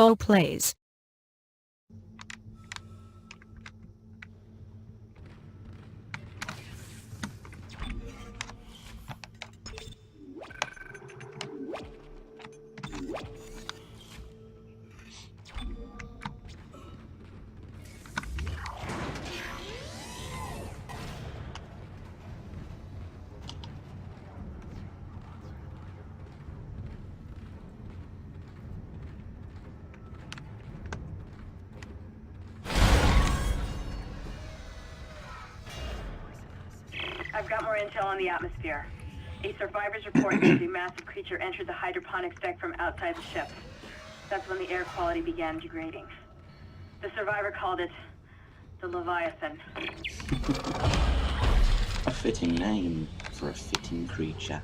Bo plays. I've got more intel on the atmosphere. A survivor's report says a massive creature entered the hydroponics deck from outside the ship. That's when the air quality began degrading. The survivor called it the Leviathan. A fitting name for a fitting creature.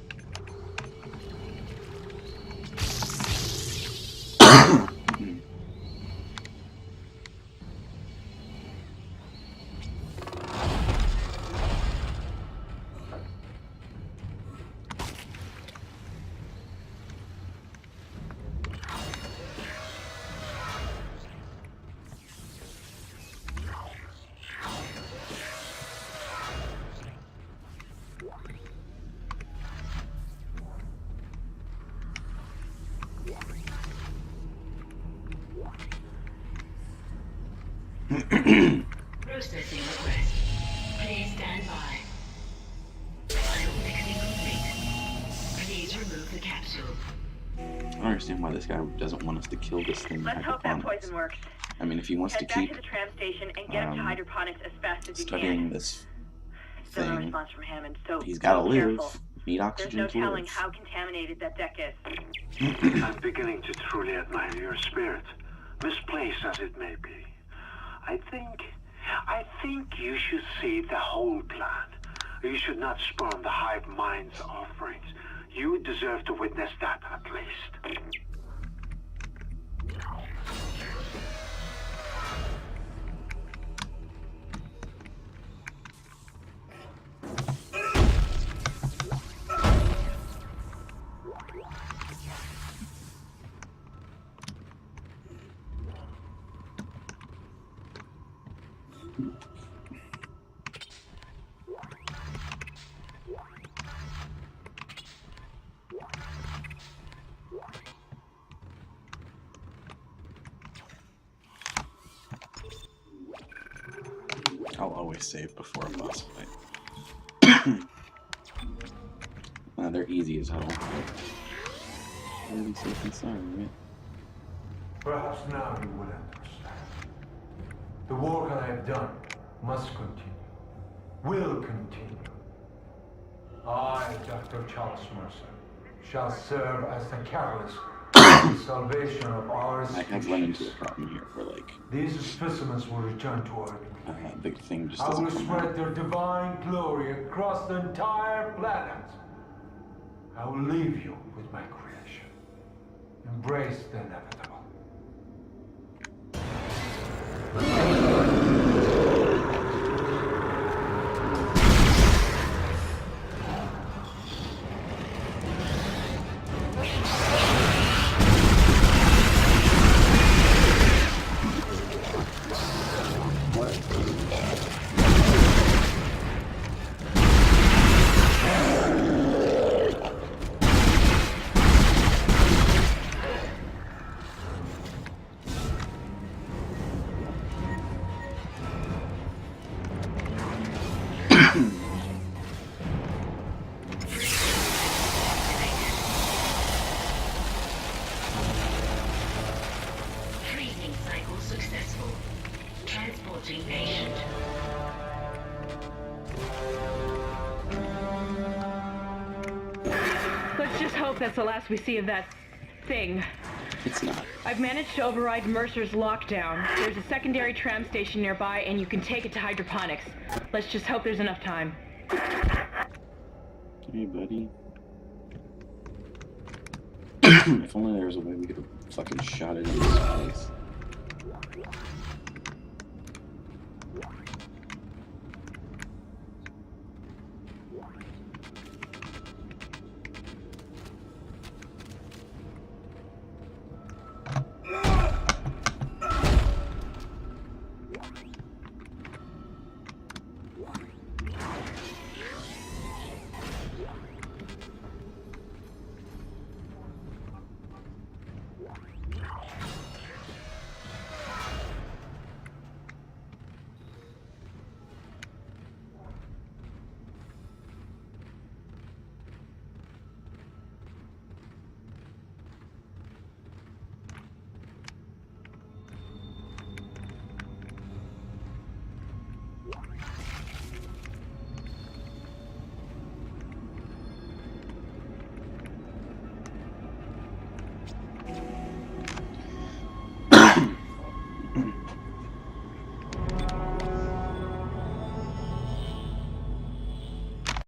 Processing request. Please stand by. Final fixing complete. Please remove the capsule. I don't understand why this guy doesn't want us to kill this thing. Let's hope that poison works. I mean, if he wants Head to back keep to the tram station and get up to hydroponics as fast as you studying can. this Still no thing, response from Hammond, so he's got to be live. careful. Need There's oxygen no to telling live. how contaminated that deck is. I'm beginning to truly admire your spirit, misplaced as it may be. I think you should see the whole plan. You should not spurn the hive mind's offerings. You deserve to witness that at least. I'll always save before a boss fight. They're easy as hell. Really safe and sorry, right? Perhaps now you will understand. The work I have done must continue. Will continue. I, Dr. Charles Mercer, shall serve as the catalyst for the salvation of our I have run into a species. problem here where, like, These specimens will return to Earth. the thing just I doesn't will come spread out. their divine glory across the entire planet. I will leave you with my creation. Embrace the inevitable. Freezing cycle successful. Transporting patient. Let's just hope that's the last we see of that thing. It's not. I've managed to override Mercer's lockdown. There's a secondary tram station nearby, and you can take it to hydroponics. Let's just hope there's enough time. Hey, buddy. If only there was a way we could have fucking shot it in his face.